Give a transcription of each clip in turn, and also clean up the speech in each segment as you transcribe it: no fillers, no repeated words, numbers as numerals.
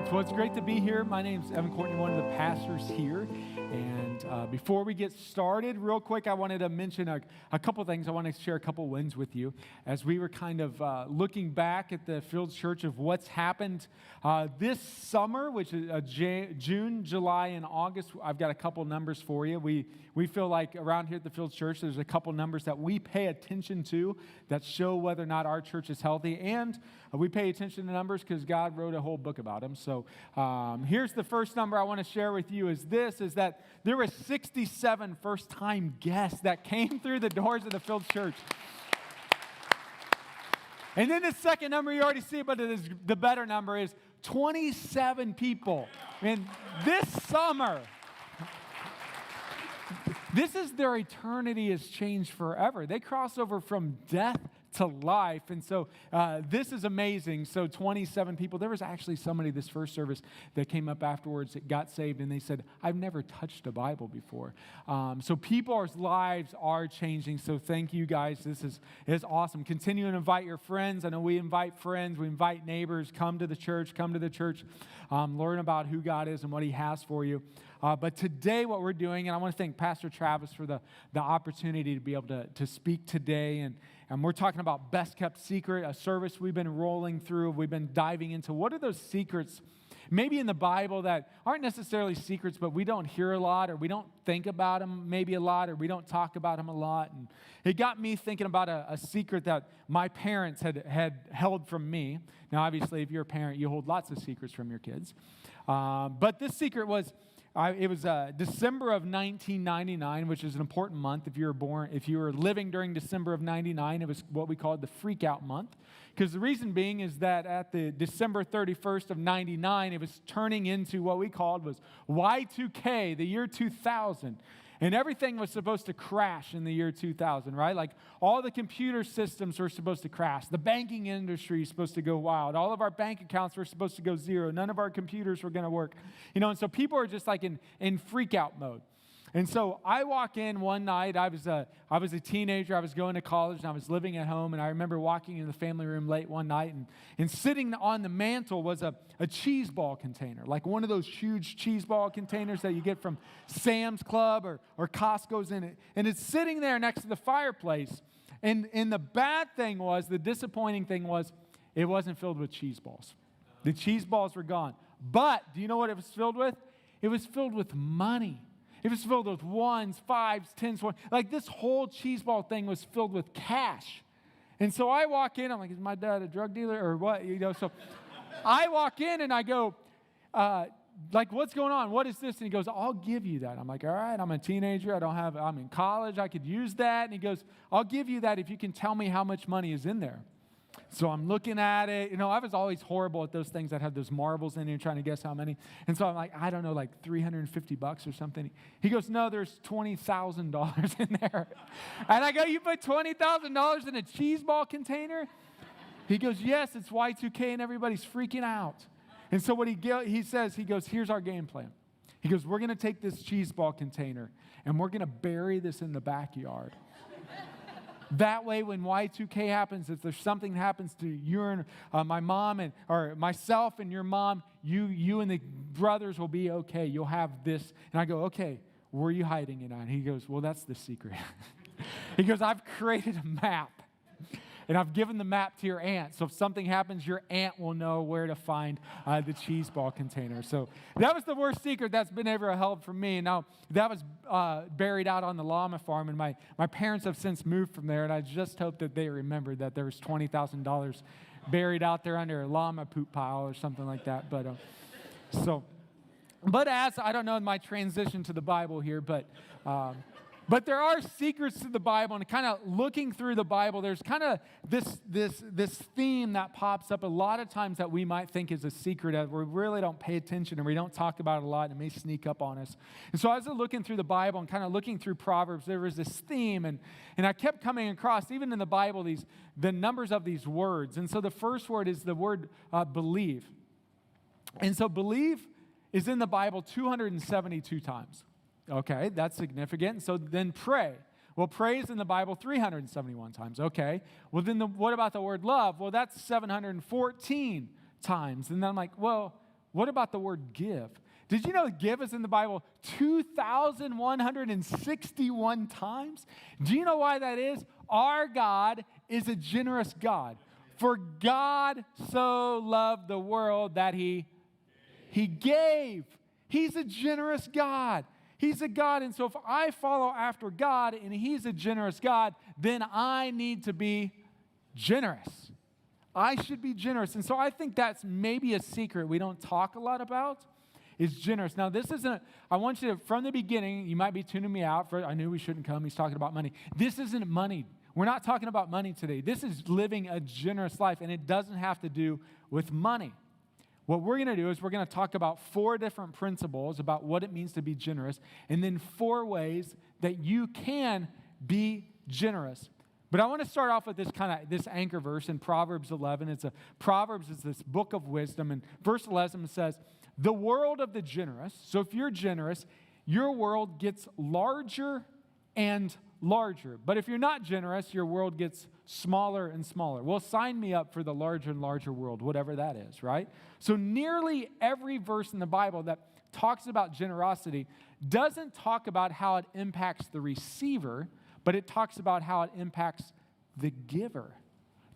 So it's great to be here. My name's Evan Courtney, one of the pastors here. And before we get started, real quick, I wanted to mention a couple things. I want to share a couple wins with you. As we were kind of looking back at the Fields Church of what's happened this summer, which is June, July, and August, I've got a couple numbers for you. We feel like around here at the Fields Church, there's a couple numbers that we pay attention to that show whether or not our church is healthy. And we pay attention to numbers because God wrote a whole book about them. So here's the first number I want to share with you is that there were 67 first-time guests that came through the doors of the Fields Church. And then the second number, you already see it, but it is the better number is 27 people. And this summer, this is their eternity has changed forever. They cross over from death to life. And so this is amazing. So 27 people. There was actually somebody this first service that came up afterwards that got saved, and they said, I've never touched a Bible before. So people's lives are changing. So thank you guys. This is awesome. Continue to invite your friends. I know we invite friends. We invite neighbors. Come to the church. Learn about who God is and what he has for you. But today what we're doing, and I want to thank Pastor Travis for the opportunity to be able to speak today. And we're talking about Best Kept Secret, a service we've been rolling through. We've been diving into what are those secrets maybe in the Bible that aren't necessarily secrets, but we don't hear a lot, or we don't think about them maybe a lot, or we don't talk about them a lot. And it got me thinking about a secret that my parents had held from me. Now, obviously, if you're a parent, you hold lots of secrets from your kids. But this secret was... It was December of 1999, which is an important month. If you were living during December of 99, it was what we called the freak out month. Because the reason being is that at the December 31st of 99, it was turning into what we called was Y2K, the year 2000. And everything was supposed to crash in the year 2000, right? Like all the computer systems were supposed to crash. The banking industry is supposed to go wild. All of our bank accounts were supposed to go zero. None of our computers were going to work. And so people are just like in freak out mode. And so I walk in one night. I was a teenager. I was going to college, and I was living at home. And I remember walking in the family room late one night, and sitting on the mantle was a cheese ball container, like one of those huge cheese ball containers that you get from Sam's Club or Costco's in it. And it's sitting there next to the fireplace. And the bad thing was, the disappointing thing was, it wasn't filled with cheese balls. The cheese balls were gone. But do you know what it was filled with? It was filled with money. It was filled with ones, fives, tens, one. Like this whole cheese ball thing was filled with cash. And so I walk in, I'm like, is my dad a drug dealer or what? So I walk in and I go, like, what's going on? What is this? And he goes, I'll give you that. I'm like, all right, I'm a teenager. I'm in college. I could use that. And he goes, I'll give you that if you can tell me how much money is in there. So I'm looking at it. I was always horrible at those things that have those marbles in there, trying to guess how many. And so I'm like, I don't know, like $350 or something. He goes, no, there's $20,000 in there. And I go, you put $20,000 in a cheese ball container? He goes, yes, it's Y2K, and everybody's freaking out. And so what he says, he goes, here's our game plan. He goes, we're going to take this cheese ball container, and we're going to bury this in the backyard. That way, when Y2K happens, if there's something that happens to you and my mom or myself and your mom, you and the brothers will be okay. You'll have this. And I go, okay, where are you hiding it on? He goes, well, that's the secret. He goes, I've created a map. And I've given the map to your aunt. So if something happens, your aunt will know where to find the cheese ball container. So that was the worst secret that's been ever held from me. Now, that was buried out on the llama farm. And my parents have since moved from there. And I just hope that they remembered that there was $20,000 buried out there under a llama poop pile or something like that. But as, I don't know in my transition to the Bible here, but there are secrets to the Bible, and kind of looking through the Bible, there's kind of this theme that pops up a lot of times that we might think is a secret that we really don't pay attention and we don't talk about it a lot, and it may sneak up on us. And so as I was looking through the Bible and kind of looking through Proverbs, there was this theme, and I kept coming across, even in the Bible, the numbers of these words. And so the first word is the word believe. And so believe is in the Bible 272 times. Okay, that's significant. So then pray. Well, pray is in the Bible 371 times. Okay. Well, then what about the word love? Well, that's 714 times. And then I'm like, well, what about the word give? Did you know give is in the Bible 2,161 times? Do you know why that is? Our God is a generous God. For God so loved the world that He gave. He's a generous God. He's a God. And so if I follow after God and He's a generous God, then I need to be generous. I should be generous. And so I think that's maybe a secret we don't talk a lot about, is generous. Now, this isn't, I want you to, from the beginning, you might be tuning me out for, I knew we shouldn't come, he's talking about money. This isn't money. We're not talking about money today. This is living a generous life, and it doesn't have to do with money. What we're going to do is we're going to talk about 4 different principles about what it means to be generous, and then 4 ways that you can be generous. But I want to start off with this anchor verse in Proverbs 11. Proverbs is this book of wisdom, and verse 11 says, "The world of the generous," so if you're generous, your world gets larger and larger. But if you're not generous, your world gets smaller and smaller. Well, sign me up for the larger and larger world, whatever that is, right? So nearly every verse in the Bible that talks about generosity doesn't talk about how it impacts the receiver, but it talks about how it impacts the giver.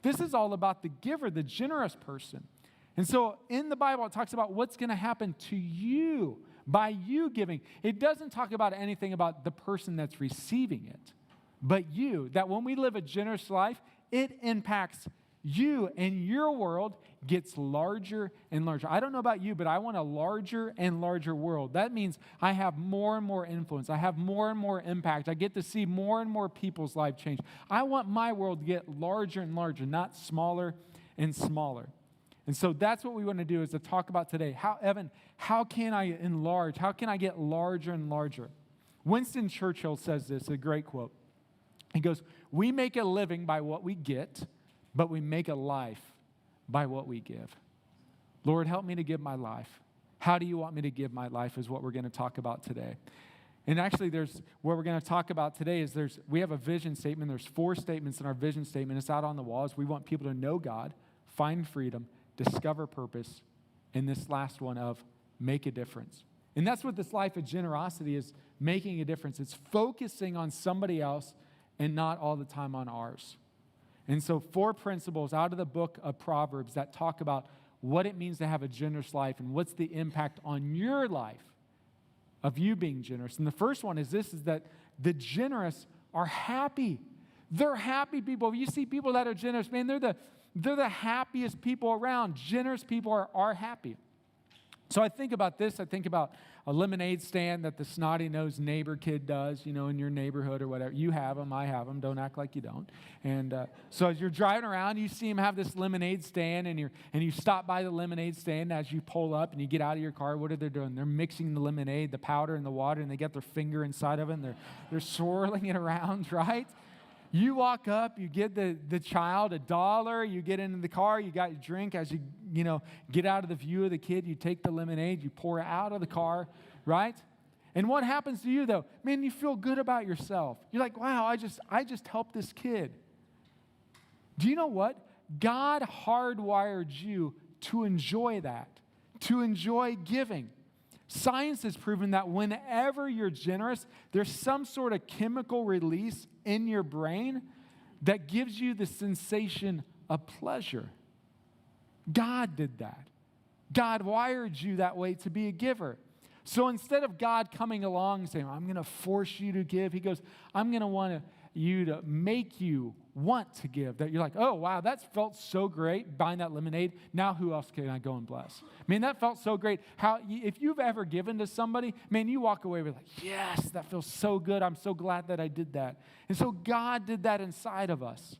This is all about the giver, the generous person. And so in the Bible, it talks about what's going to happen to you by you giving. It doesn't talk about anything about the person that's receiving it, but you. That when we live a generous life, it impacts you, and your world gets larger and larger. I don't know about you, but I want a larger and larger world. That means I have more and more influence. I have more and more impact. I get to see more and more people's lives change. I want my world to get larger and larger, not smaller and smaller. And so that's what we want to do, is to talk about today. Evan, how can I enlarge? How can I get larger and larger? Winston Churchill says this, a great quote. He goes, "We make a living by what we get, but we make a life by what we give." Lord, help me to give my life. How do you want me to give my life is what we're going to talk about today. And actually, what we're going to talk about today is we have a vision statement. There's 4 statements in our vision statement. It's out on the walls. We want people to know God, find freedom, discover purpose, and this last one of make a difference. And that's what this life of generosity is, making a difference. It's focusing on somebody else and not all the time on ours. And so 4 principles out of the book of Proverbs that talk about what it means to have a generous life and what's the impact on your life of you being generous. And the first one is this, is that the generous are happy. They're happy people. If you see people that are generous, man, they're the happiest people around. Generous people are happy. So I think about this. I think about a lemonade stand that the snotty-nosed neighbor kid does, in your neighborhood or whatever. You have them. I have them. Don't act like you don't. And so as you're driving around, you see them have this lemonade stand, and you stop by the lemonade stand as you pull up and you get out of your car. What are they doing? They're mixing the lemonade, the powder, and the water, and they get their finger inside of it, and they're swirling it around, right? You walk up, you give the child $1, you get into the car, you got your drink. As you get out of the view of the kid, you take the lemonade, you pour it out of the car, right? And what happens to you, though? Man, you feel good about yourself. You're like, wow, I just helped this kid. Do you know what? God hardwired you to enjoy that, to enjoy giving. Science has proven that whenever you're generous, there's some sort of chemical release in your brain that gives you the sensation of pleasure. God did that. God wired you that way to be a giver. So instead of God coming along and saying, I'm going to force you to give, He goes, I'm going to want you to make you want to give. That you're like, oh, wow, that felt so great buying that lemonade. Now who else can I go and bless? Man, that felt so great. If you've ever given to somebody, man, you walk away with like, yes, that feels so good. I'm so glad that I did that. And so God did that inside of us.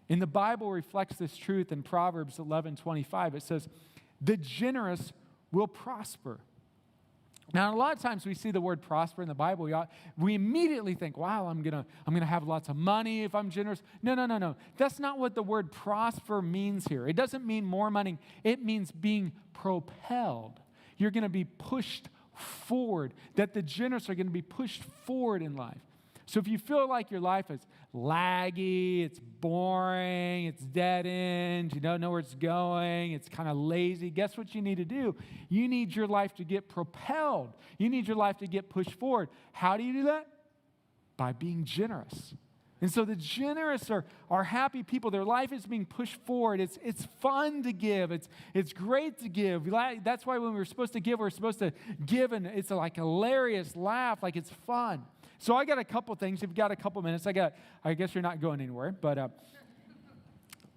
And the Bible reflects this truth in Proverbs 11:25. It says, the generous will prosper. Now, a lot of times we see the word prosper in the Bible, we immediately think, wow, I'm gonna have lots of money if I'm generous. No. That's not what the word prosper means here. It doesn't mean more money. It means being propelled. You're going to be pushed forward, that the generous are going to be pushed forward in life. So if you feel like your life is laggy, it's boring, it's dead end, you don't know where it's going, it's kind of lazy, guess what you need to do? You need your life to get propelled. You need your life to get pushed forward. How do you do that? By being generous. And so the generous are happy people. Their life is being pushed forward. It's fun to give. It's great to give. That's why when we're supposed to give, and it's like a hilarious laugh, like it's fun. So I got a couple things. If you've got a couple minutes, I guess you're not going anywhere, but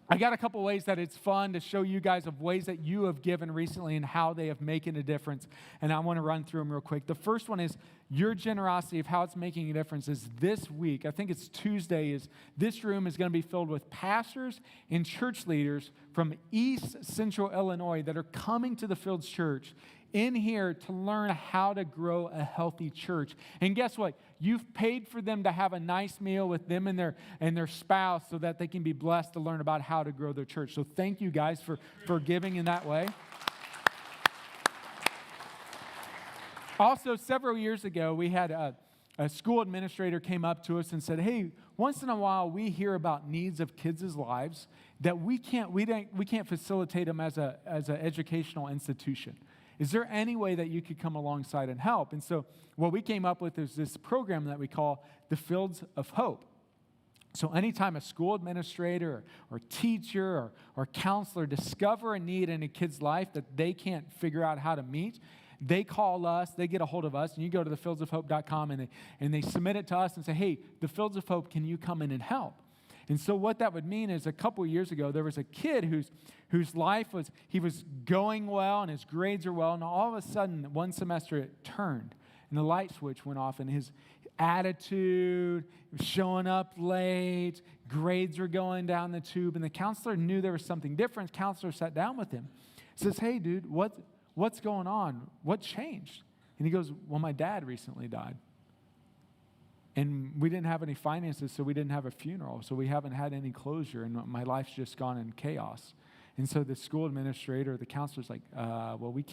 I got a couple ways that it's fun to show you guys of ways that you have given recently and how they have making a difference. And I want to run through them real quick. The first one is your generosity of how it's making a difference is this week. I think it's Tuesday. Is this room is going to be filled with pastors and church leaders from East Central Illinois that are coming to the Fields Church in here to learn how to grow a healthy church. And guess what? You've paid for them to have a nice meal with them and their spouse so that they can be blessed to learn about how to grow their church. So thank you guys for giving in that way. Also, several years ago, we had a school administrator came up to us and said, hey, once in a while we hear about needs of kids' lives that we can't facilitate them as an educational institution. Is there any way that you could come alongside and help? And so what we came up with is this program that we call the Fields of Hope. So anytime a school administrator or teacher or counselor discover a need in a kid's life that they can't figure out how to meet, they call us, they get a hold of us, and you go to thefieldsofhope.com and they submit it to us and say, hey, the Fields of Hope, can you come in and help? And so what that would mean is a couple of years ago, there was a kid whose life was, he was going well and his grades are well, and all of a sudden, one semester it turned, and the light switch went off, and his attitude, showing up late, grades were going down the tube, and the counselor knew there was something different. The counselor sat down with him, says, hey, dude, what's going on? What changed? And he goes, well, my dad recently died. And we didn't have any finances, so we didn't have a funeral. So we haven't had any closure, and my life's just gone in chaos. And so the school administrator, the counselor's like, well, we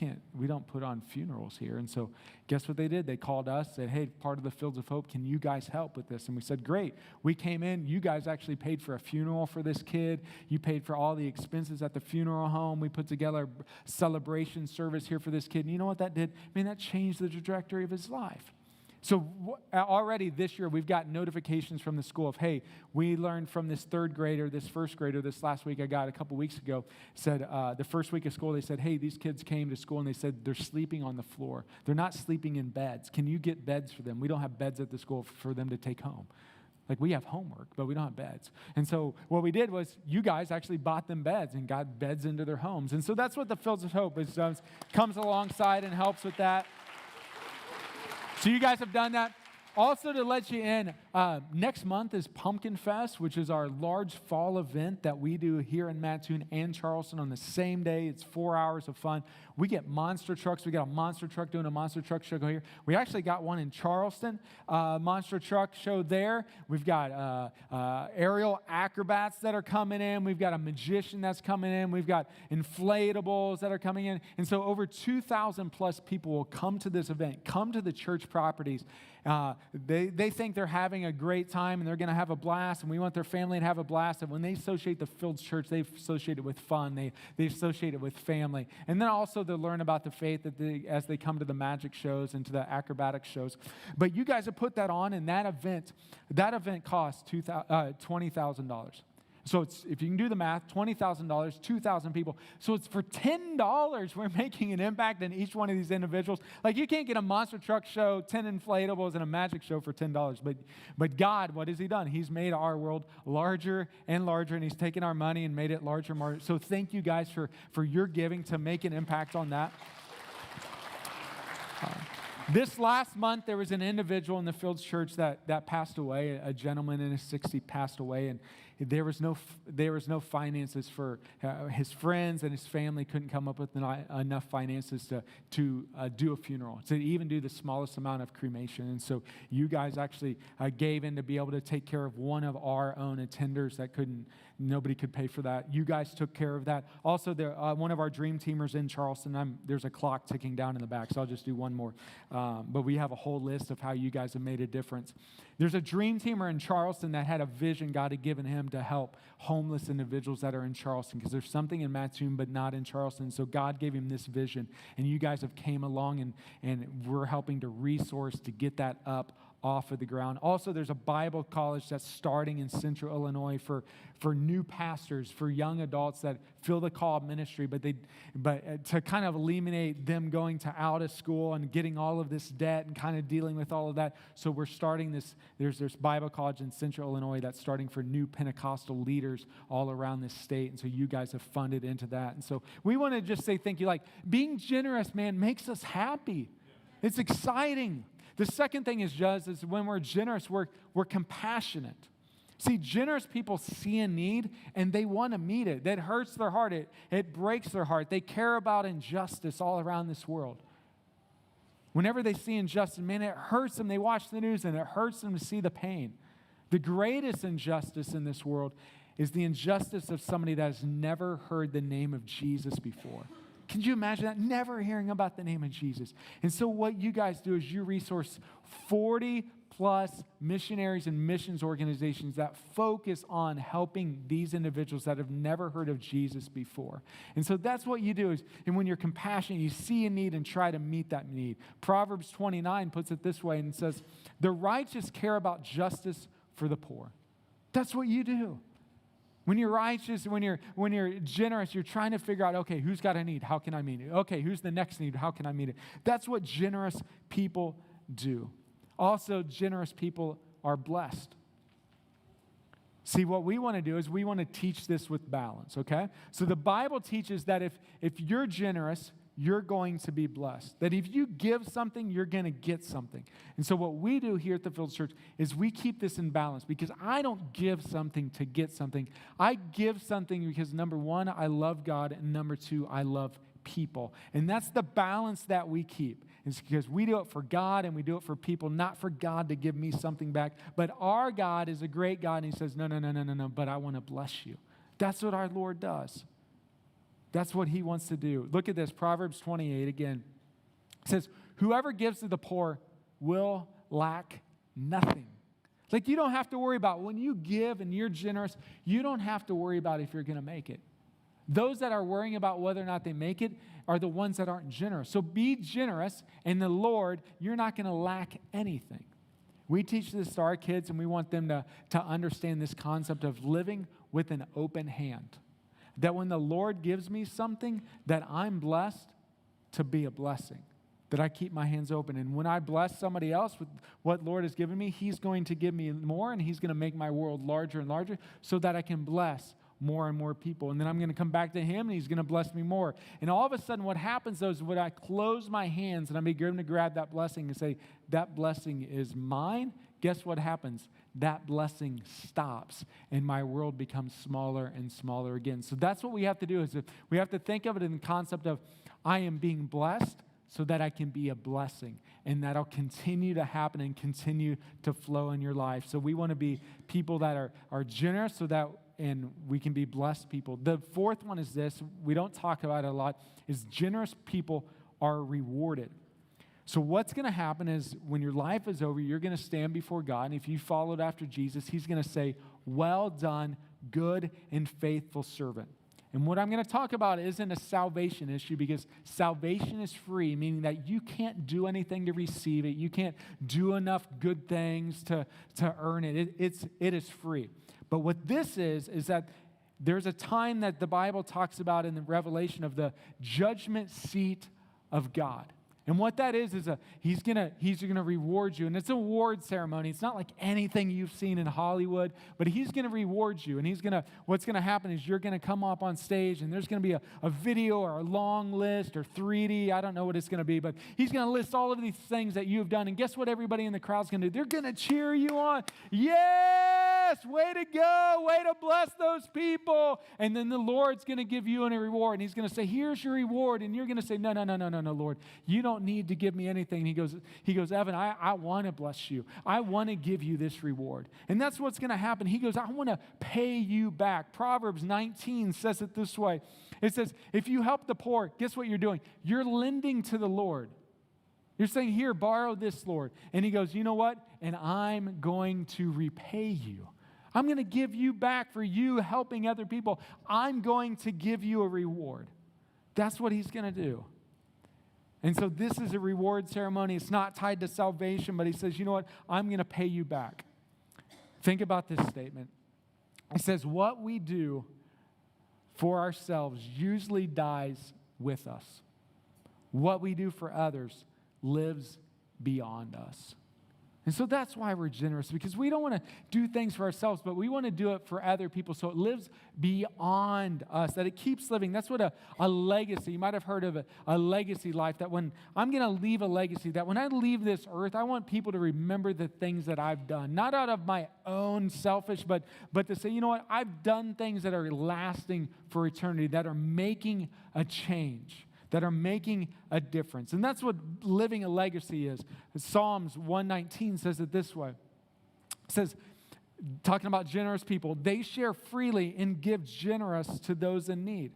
don't put on funerals here. And so guess what they did? They called us, said, hey, part of the Fields of Hope, can you guys help with this? And we said, great. We came in. You guys actually paid for a funeral for this kid. You paid for all the expenses at the funeral home. We put together a celebration service here for this kid. And you know what that did? I mean, that changed the trajectory of his life. So already this year, we've got notifications from the school of, hey, we learned from this third grader, this first grader, this last week I got a couple weeks ago, said the first week of school, they said, hey, these kids came to school and they said they're sleeping on the floor. They're not sleeping in beds. Can you get beds for them? We don't have beds at the school for them to take home. Like, we have homework, but we don't have beds. And so what we did was you guys actually bought them beds and got beds into their homes. And so that's what the Fields of Hope does, comes alongside and helps with that. So you guys have done that. Also, to let you in, next month is Pumpkin Fest, which is our large fall event that we do here in Mattoon and Charleston on the same day. It's 4 hours of fun. We get monster trucks. We got a monster truck doing a monster truck show here. We actually got one in Charleston, monster truck show there. We've got aerial acrobats that are coming in. We've got a magician that's coming in. We've got inflatables that are coming in. And so over 2,000 plus people will come to this event, come to the church properties. They think they're having a great time and they're going to have a blast, and we want their family to have a blast. And when they associate the Fields Church, they associate it with fun. They associate it with family. And then also they learn about the faith as they come to the magic shows and to the acrobatic shows. But you guys have put that on, and that event costs $20,000. So it's, if you can do the math, $20,000, 2,000 people. So it's for $10, we're making an impact in each one of these individuals. Like, you can't get a monster truck show, 10 inflatables, and a magic show for $10. But God, what has He done? He's made our world larger and larger, and He's taken our money and made it larger and larger. So thank you guys for your giving to make an impact on that. This last month, there was an individual in the Fields Church that passed away. A gentleman in his 60s passed away, and there was no finances for his friends, and his family couldn't come up with enough finances to do a funeral, to even do the smallest amount of cremation. And so you guys actually gave in to be able to take care of one of our own attenders that nobody could pay for that. You guys took care of that. Also, one of our dream teamers in Charleston, there's a clock ticking down in the back, so I'll just do one more. but we have a whole list of how you guys have made a difference. There's a dream teamer in Charleston that had a vision God had given him to help homeless individuals that are in Charleston, because there's something in Mattoon but not in Charleston. So God gave him this vision, and you guys have came along, and we're helping to resource to get that up off of the ground. Also, there's a Bible college that's starting in Central Illinois for new pastors, for young adults that feel the call of ministry, but to kind of eliminate them going to out of school and getting all of this debt and kind of dealing with all of that. So we're starting this. There's Bible college in Central Illinois that's starting for new Pentecostal leaders all around this state, and so you guys have funded into that. And so we want to just say thank you. Like, being generous, man, makes us happy. It's exciting. The second thing is when we're generous, we're compassionate. See, generous people see a need and they want to meet it. That hurts their heart. It breaks their heart. They care about injustice all around this world. Whenever they see injustice, man, it hurts them. They watch the news and it hurts them to see the pain. The greatest injustice in this world is the injustice of somebody that has never heard the name of Jesus before. Can you imagine that? Never hearing about the name of Jesus. And so what you guys do is you resource 40 plus missionaries and missions organizations that focus on helping these individuals that have never heard of Jesus before. And so that's what you do is, and when you're compassionate, you see a need and try to meet that need. Proverbs 29 puts it this way and says, the righteous care about justice for the poor. That's what you do. When you're righteous, when you're generous, you're trying to figure out, okay, who's got a need? How can I meet it? Okay, who's the next need? How can I meet it? That's what generous people do. Also, generous people are blessed. See, what we want to do is we want to teach this with balance, okay? So the Bible teaches that if you're generous, you're going to be blessed. That if you give something, you're going to get something. And so what we do here at the Fields Church is we keep this in balance, because I don't give something to get something. I give something because, number one, I love God, and number two, I love people. And that's the balance that we keep. It's because we do it for God and we do it for people, not for God to give me something back. But our God is a great God, and he says, no, but I want to bless you. That's what our Lord does. That's what he wants to do. Look at this, Proverbs 28 again. It says, whoever gives to the poor will lack nothing. Like, you don't have to worry about when you give and you're generous, you don't have to worry about if you're going to make it. Those that are worrying about whether or not they make it are the ones that aren't generous. So be generous, and the Lord, you're not going to lack anything. We teach this to our kids, and we want them to understand this concept of living with an open hand. That when the Lord gives me something, that I'm blessed to be a blessing. That I keep my hands open. And when I bless somebody else with what Lord has given me, he's going to give me more, and he's going to make my world larger and larger so that I can bless more and more people. And then I'm going to come back to him, and he's going to bless me more. And all of a sudden what happens, though, is when I close my hands and I'm going to grab that blessing and say, that blessing is mine, guess what happens? That blessing stops, and my world becomes smaller and smaller again. So that's what we have to do, is we have to think of it in the concept of, I am being blessed so that I can be a blessing, and that'll continue to happen and continue to flow in your life. So we want to be people that are generous so that and we can be blessed people. The fourth one is this, we don't talk about it a lot, is generous people are rewarded. So what's going to happen is when your life is over, you're going to stand before God, and if you followed after Jesus, he's going to say, well done, good and faithful servant. And what I'm going to talk about isn't a salvation issue, because salvation is free, meaning that you can't do anything to receive it. You can't do enough good things to earn it. It is free. But what this is that there's a time that the Bible talks about in the Revelation of the judgment seat of God. And what that is he's gonna reward you. And it's an award ceremony. It's not like anything you've seen in Hollywood, but he's gonna reward you. And what's gonna happen is you're gonna come up on stage, and there's gonna be a video or a long list or 3D. I don't know what it's gonna be, but he's gonna list all of these things that you have done. And guess what everybody in the crowd's gonna do? They're gonna cheer you on. Yes, way to go, way to bless those people. And then the Lord's gonna give you a reward, and he's gonna say, here's your reward. And you're gonna say, no, Lord, you don't need to give me anything. He goes, Evan, I want to bless you. I want to give you this reward. And that's what's going to happen. He goes, I want to pay you back. Proverbs 19 says it this way. It says, if you help the poor, guess what you're doing? You're lending to the Lord. You're saying, here, borrow this, Lord. And he goes, you know what? And I'm going to repay you. I'm going to give you back for you helping other people. I'm going to give you a reward. That's what he's going to do. And so this is a reward ceremony. It's not tied to salvation, but he says, you know what? I'm going to pay you back. Think about this statement. It says, what we do for ourselves usually dies with us. What we do for others lives beyond us. And so that's why we're generous, because we don't want to do things for ourselves, but we want to do it for other people so it lives beyond us, that it keeps living. That's what a legacy, you might have heard of a legacy life, that when I'm going to leave a legacy, that when I leave this earth, I want people to remember the things that I've done, not out of my own selfish, but to say, you know what, I've done things that are lasting for eternity, that are making a change, that are making a difference. And that's what living a legacy is. Psalms 119 says it this way. It says, talking about generous people, they share freely and give generous to those in need.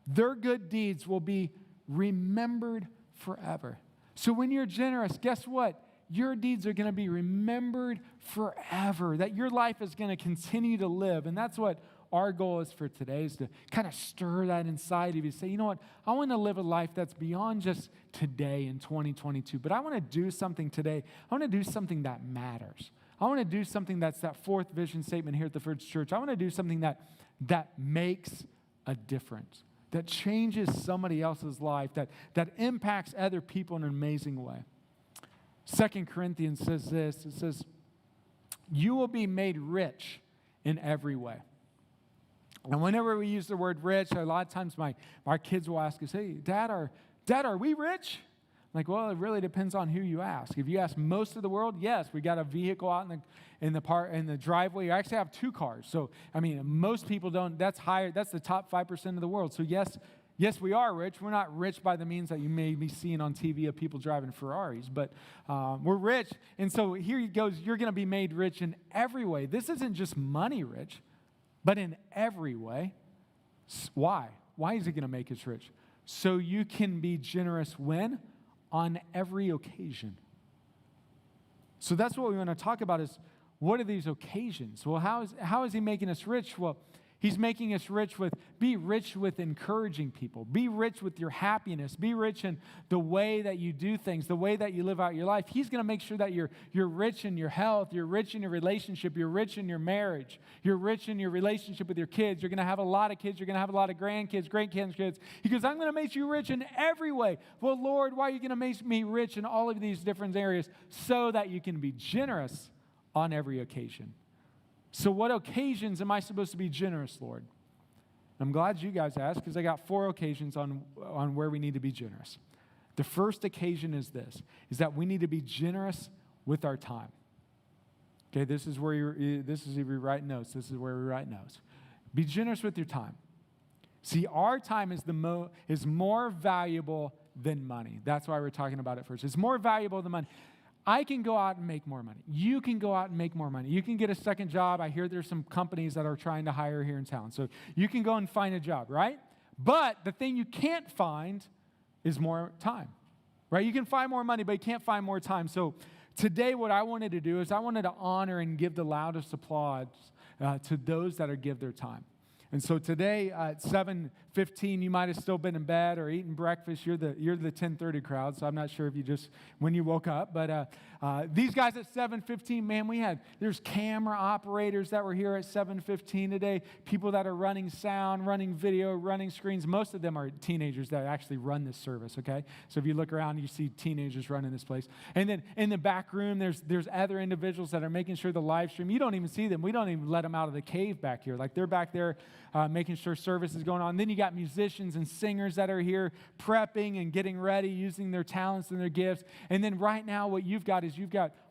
Their good deeds will be remembered forever. So when you're generous, guess what? Your deeds are going to be remembered forever, that your life is going to continue to live. And that's what our goal is for today, is to kind of stir that inside of you. Say, you know what? I want to live a life that's beyond just today in 2022, but I want to do something today. I want to do something that matters. I want to do something that's that fourth vision statement here at the First Church. I want to do something that makes a difference, that changes somebody else's life, that impacts other people in an amazing way. 2 Corinthians says this. It says, you will be made rich in every way. And whenever we use the word rich, a lot of times our kids will ask us, hey, Dad, are we rich? I'm like, well, it really depends on who you ask. If you ask most of the world, yes, we got a vehicle out in the driveway. You actually have 2 cars. So, I mean, most people don't. That's higher. That's the top 5% of the world. So, yes, we are rich. We're not rich by the means that you may be seeing on TV of people driving Ferraris, but we're rich. And so here he goes, you're going to be made rich in every way. This isn't just money rich, but in every way. Why? Why is he going to make us rich? So you can be generous when? On every occasion. So that's what we want to talk about, is what are these occasions? Well, how is he making us rich? Well, he's making us be rich with encouraging people. Be rich with your happiness. Be rich in the way that you do things, the way that you live out your life. He's going to make sure that you're rich in your health. You're rich in your relationship. You're rich in your marriage. You're rich in your relationship with your kids. You're going to have a lot of kids. You're going to have a lot of grandkids, great-grandkids. He goes, I'm going to make you rich in every way. Well, Lord, why are you going to make me rich in all of these different areas? So that you can be generous on every occasion. So what occasions am I supposed to be generous, Lord? I'm glad you guys asked, because I got 4 occasions on where we need to be generous. The first occasion is this, is that we need to be generous with our time. Okay, this is if we write notes. This is where we write notes. Be generous with your time. See, our time is more valuable than money. That's why we're talking about it first. It's more valuable than money. I can go out and make more money. You can go out and make more money. You can get a second job. I hear there's some companies that are trying to hire here in town. So you can go and find a job, right? But the thing you can't find is more time, right? You can find more money, but you can't find more time. So today what I wanted to do is I wanted to honor and give the loudest applause to those that give their time. And so today at 7:15, you might have still been in bed or eating breakfast. You're the 10:30 crowd, so I'm not sure if you just when you woke up. But these guys at 7:15, man, there's camera operators that were here at 7:15 today. People that are running sound, running video, running screens. Most of them are teenagers that actually run this service. Okay, so if you look around, you see teenagers running this place. And then in the back room, there's other individuals that are making sure the live stream. You don't even see them. We don't even let them out of the cave back here. Like they're back there. Making sure service is going on. Then you got musicians and singers that are here prepping and getting ready, using their talents and their gifts. And then right now what you've got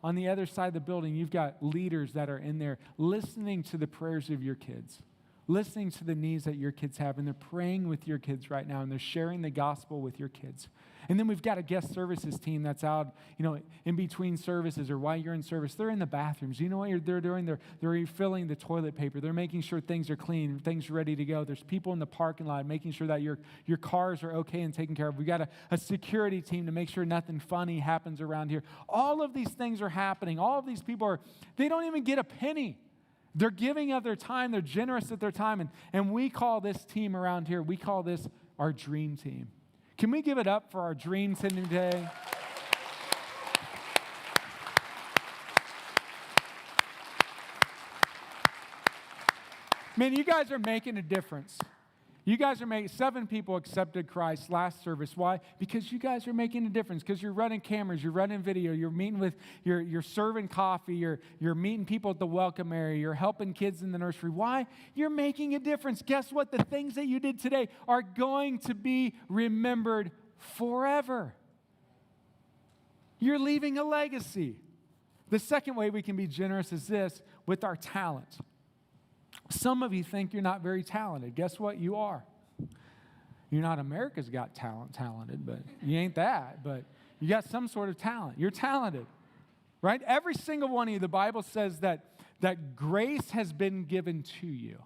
on the other side of the building, you've got leaders that are in there listening to the prayers of your kids, listening to the needs that your kids have, and they're praying with your kids right now, and they're sharing the gospel with your kids. And then we've got a guest services team that's out, in between services or while you're in service. They're in the bathrooms. You know what they're doing? They're refilling the toilet paper. They're making sure things are clean, things are ready to go. There's people in the parking lot making sure that your cars are okay and taken care of. We've got a security team to make sure nothing funny happens around here. All of these things are happening. All of these people they don't even get a penny. They're giving of their time. They're generous with their time. And we call this team around here, we call this our dream team. Can we give it up for our dream team today? Man, you guys are making a difference. You guys are making, 7 people accepted Christ last service. Why? Because you guys are making a difference. Because you're running cameras, you're running video, you're meeting with, you're serving coffee, you're meeting people at the welcome area, you're helping kids in the nursery. Why? You're making a difference. Guess what? The things that you did today are going to be remembered forever. You're leaving a legacy. The second way we can be generous is this, with our talent. Some of you think you're not very talented. Guess what? You are. You're not America's Got talented, but you ain't that. But you got some sort of talent. You're talented, right? Every single one of you, the Bible says that grace has been given to you.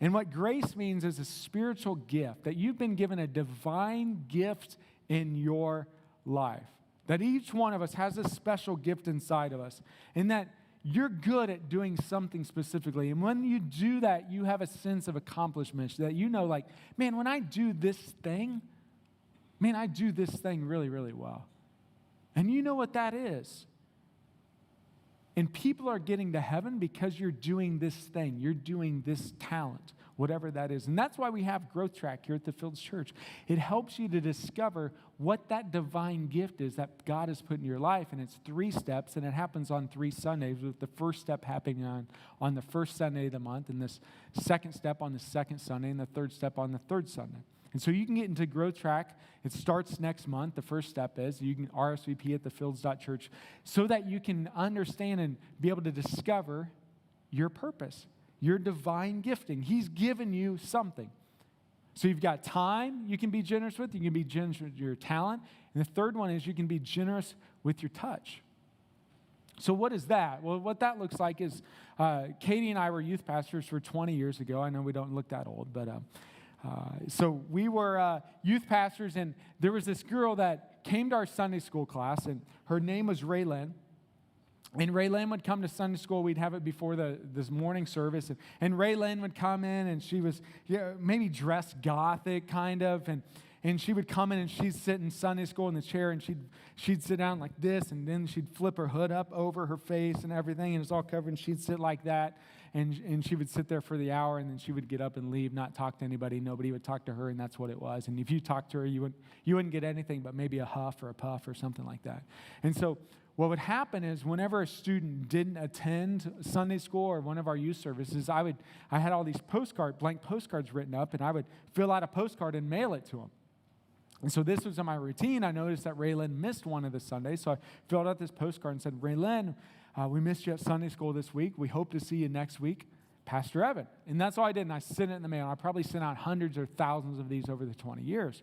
And what grace means is a spiritual gift, that you've been given a divine gift in your life. That each one of us has a special gift inside of us. And that you're good at doing something specifically. And when you do that, you have a sense of accomplishment that like, man, when I do this thing, I do this thing really, really well. And you know what that is. And people are getting to heaven because you're doing this thing. You're doing this talent, whatever that is. And that's why we have Growth Track here at the Fields Church. It helps you to discover what that divine gift is that God has put in your life. And it's 3 steps, and it happens on 3 Sundays, with the first step happening on the first Sunday of the month, and this second step on the second Sunday, and the third step on the third Sunday. And so you can get into Growth Track. It starts next month. The first step is you can RSVP at thefields.church so that you can understand and be able to discover your purpose, your divine gifting. He's given you something. So you've got time you can be generous with. You can be generous with your talent. And the third one is you can be generous with your touch. So what is that? Well, what that looks like is Katie and I were youth pastors for 20 years ago. I know we don't look that old, but so we were youth pastors, and there was this girl that came to our Sunday school class, and her name was Raylyn. And Raylyn would come to Sunday school. We'd have it before this morning service. And Raylyn would come in, and she was maybe dressed gothic kind of. And she would come in, and she'd sit in Sunday school in the chair, and she'd sit down like this, and then she'd flip her hood up over her face and everything, and it's all covered, and she'd sit like that. And she would sit there for the hour, and then she would get up and leave, not talk to anybody. Nobody would talk to her, and that's what it was. And if you talked to her, you wouldn't get anything but maybe a huff or a puff or something like that. And so what would happen is whenever a student didn't attend Sunday school or one of our youth services, I had all these blank postcards written up, and I would fill out a postcard and mail it to them. And so this was in my routine. I noticed that Raylyn missed one of the Sundays, so I filled out this postcard and said, Raylyn, we missed you at Sunday school this week. We hope to see you next week. Pastor Evan. And that's all I did, and I sent it in the mail. I probably sent out hundreds or thousands of these over the 20 years.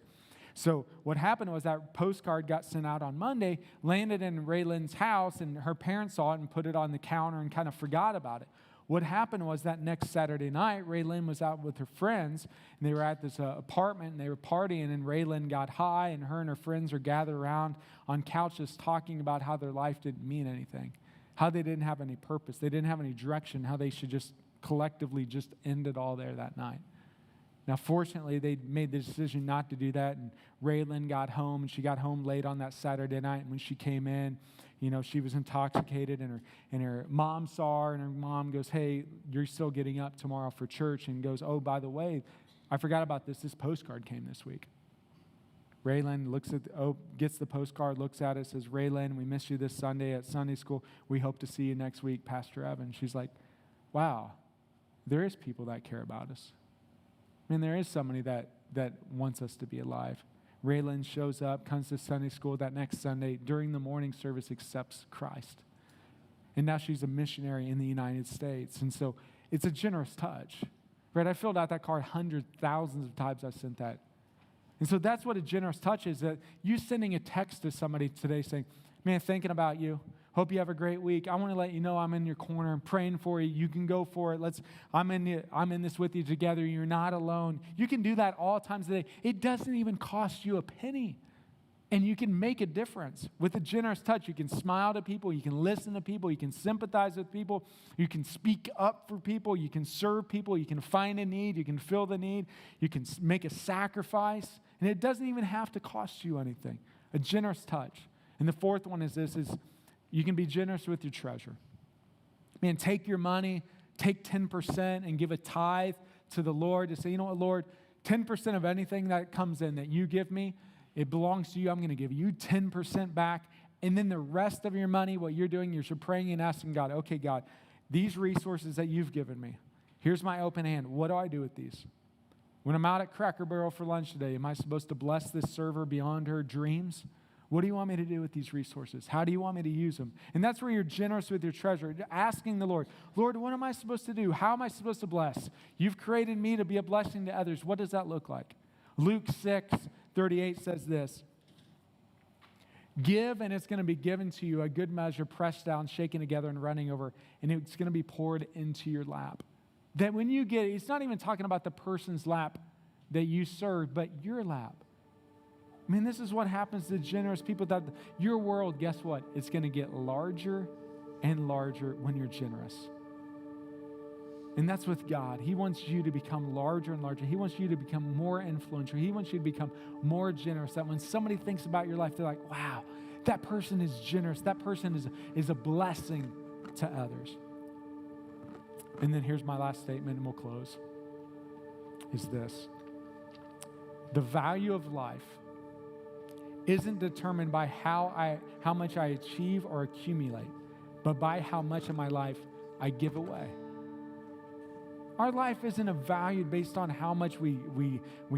So what happened was that postcard got sent out on Monday, landed in Raylyn's house, and her parents saw it and put it on the counter and kind of forgot about it. What happened was that next Saturday night, Raylyn was out with her friends, and they were at this apartment, and they were partying, and Raylyn got high, and her friends are gathered around on couches talking about how their life didn't mean anything, how they didn't have any purpose, they didn't have any direction, how they should just collectively just end it all there that night. Now, fortunately, they made the decision not to do that, and Raylyn got home, and she got home late on that Saturday night, and when she came in, she was intoxicated, and her mom saw her, and her mom goes, hey, you're still getting up tomorrow for church, and goes, oh, by the way, I forgot about this postcard came this week. Raylyn gets the postcard, looks at it, says, Raylyn, we miss you this Sunday at Sunday school. We hope to see you next week, Pastor Evan. She's like, wow, there is people that care about us. I mean, there is somebody that wants us to be alive. Raylyn shows up, comes to Sunday school that next Sunday, during the morning service, accepts Christ. And now she's a missionary in the United States. And so it's a generous touch. Right? I filled out that card hundreds, thousands of times. I sent that. And so that's what a generous touch is, that you sending a text to somebody today saying, man, thinking about you. Hope you have a great week. I want to let you know I'm in your corner. I'm praying for you. You can go for it. I'm in this with you together. You're not alone. You can do that all times of the day. It doesn't even cost you a penny. And you can make a difference. With a generous touch, you can smile to people. You can listen to people. You can sympathize with people. You can speak up for people. You can serve people. You can find a need. You can fill the need. You can make a sacrifice. And it doesn't even have to cost you anything. A generous touch. And the fourth one is this, is you can be generous with your treasure. Man, take your money, take 10% and give a tithe to the Lord to say, you know what, Lord, 10% of anything that comes in that you give me, it belongs to you. I'm going to give you 10% back. And then the rest of your money, what you're doing, you're praying and asking God, okay, God, these resources that you've given me, here's my open hand. What do I do with these? When I'm out at Cracker Barrel for lunch today, am I supposed to bless this server beyond her dreams? What do you want me to do with these resources? How do you want me to use them? And that's where you're generous with your treasure, asking the Lord, Lord, what am I supposed to do? How am I supposed to bless? You've created me to be a blessing to others. What does that look like? Luke 6:38 says this, give and it's going to be given to you, a good measure, pressed down, shaken together and running over, and it's going to be poured into your lap. That when you get it, it's not even talking about the person's lap that you serve, but your lap. I mean, this is what happens to generous people, that your world, guess what? It's going to get larger and larger when you're generous. And that's with God. He wants you to become larger and larger. He wants you to become more influential. He wants you to become more generous, that when somebody thinks about your life, they're like, wow, that person is generous. That person is a blessing to others. And then here's my last statement, and we'll close, is this. The value of life isn't determined by how much I achieve or accumulate, but by how much of my life I give away. Our life isn't valued based on how much we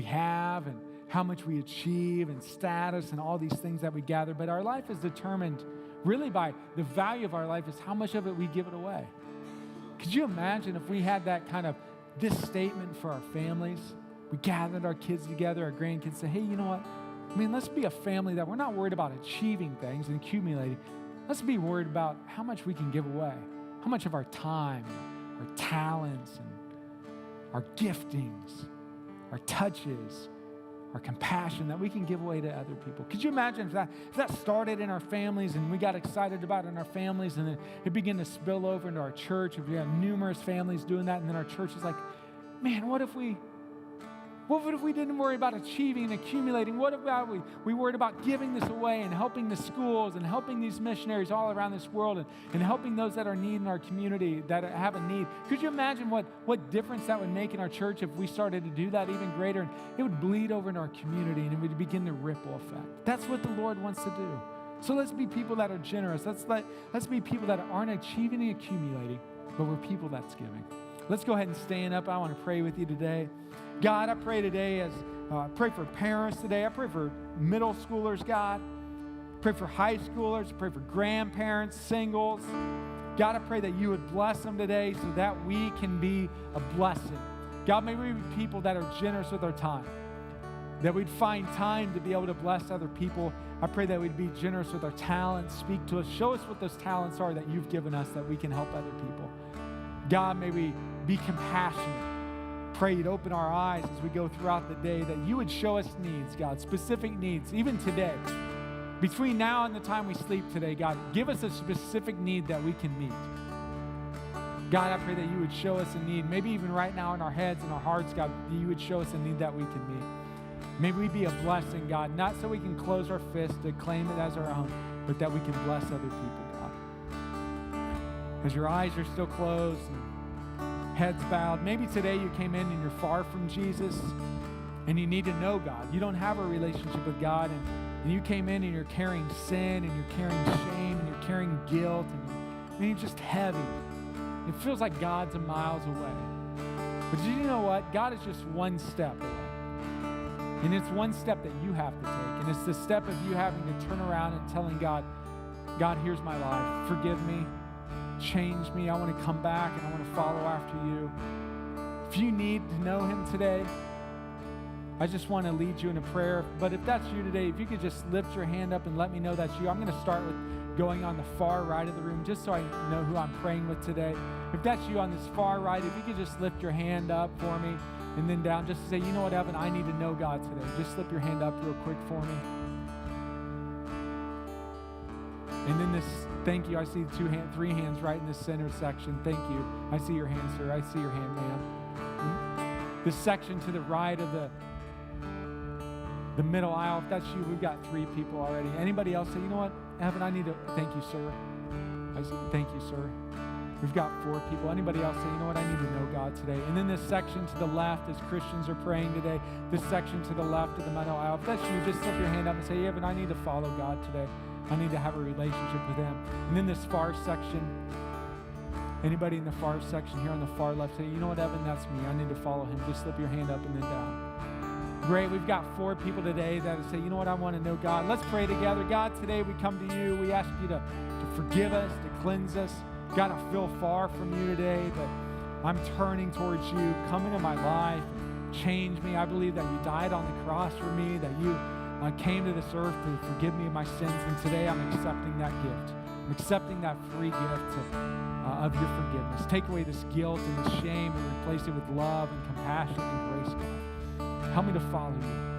have and how much we achieve and status and all these things that we gather, but our life is determined really by the value of our life is how much of it we give it away. Could you imagine if we had that kind of, this statement for our families? We gathered our kids together, our grandkids, say, hey, you know what? I mean, let's be a family that we're not worried about achieving things and accumulating. Let's be worried about how much we can give away, how much of our time, our talents, and our giftings, our touches, our compassion that we can give away to other people. Could you imagine if that started in our families and we got excited about it in our families and then it began to spill over into our church, if we have numerous families doing that, and then our church is like, man, what if we didn't worry about achieving and accumulating? What about we worried about giving this away and helping the schools and helping these missionaries all around this world and helping those that are in need in our community, that have a need? Could you imagine what difference that would make in our church if we started to do that even greater? And it would bleed over in our community and it would begin the ripple effect. That's what the Lord wants to do. So let's be people that are generous. Let's be people that aren't achieving and accumulating, but we're people that's giving. Let's go ahead and stand up. I want to pray with you today. God, I pray today pray for parents today. I pray for middle schoolers, God. Pray for high schoolers. Pray for grandparents, singles. God, I pray that you would bless them today so that we can be a blessing. God, may we be people that are generous with our time, that we'd find time to be able to bless other people. I pray that we'd be generous with our talents. Speak to us. Show us what those talents are that you've given us that we can help other people. God, may we be compassionate. Pray you'd open our eyes as we go throughout the day, that you would show us needs, God, specific needs, even today. Between now and the time we sleep today, God, give us a specific need that we can meet. God, I pray that you would show us a need, maybe even right now in our heads and our hearts, God, that you would show us a need that we can meet. May we be a blessing, God, not so we can close our fist to claim it as our own, but that we can bless other people, God. As your eyes are still closed, heads bowed. Maybe today you came in and you're far from Jesus and you need to know God. You don't have a relationship with God, and you came in and you're carrying sin and you're carrying shame and you're carrying guilt and you're just heavy. It feels like God's miles away. But did you know what? God is just one step away. And it's one step that you have to take. And it's the step of you having to turn around and telling God, God, here's my life. Forgive me. Change me. I want to come back and I want to follow after you. If you need to know him today, I just want to lead you in a prayer. But if that's you today, if you could just lift your hand up and let me know that's you. I'm going to start with going on the far right of the room just so I know who I'm praying with today. If that's you on this far right, if you could just lift your hand up for me and then down, just to say, you know what, Evan, I need to know God today. Just slip your hand up real quick for me. And then this, thank you. I see three hands right in this center section. Thank you. I see your hand, sir. I see your hand, ma'am. This section to the right of the middle aisle, if that's you, we've got 3 people already. Anybody else say, you know what, Evan, I need to, thank you, sir. I say, thank you, sir. We've got 4 people. Anybody else say, you know what, I need to know God today. And then this section to the left as Christians are praying today, this section to the left of the middle aisle, if that's you, just slip your hand up and say, Evan, I need to follow God today. I need to have a relationship with him. And then this far section, anybody in the far section here on the far left, say, you know what, Evan, that's me. I need to follow him. Just slip your hand up and then down. Great. We've got 4 people today that say, you know what, I want to know God. Let's pray together. God, today we come to you. We ask you to forgive us, to cleanse us. God, I feel far from you today, but I'm turning towards you. Come into my life. Change me. I believe that you died on the cross for me, that you came to this earth to forgive me of my sins, and today I'm accepting that gift. I'm accepting that free gift of your forgiveness. Take away this guilt and this shame and replace it with love and compassion and grace, God. Help me to follow you.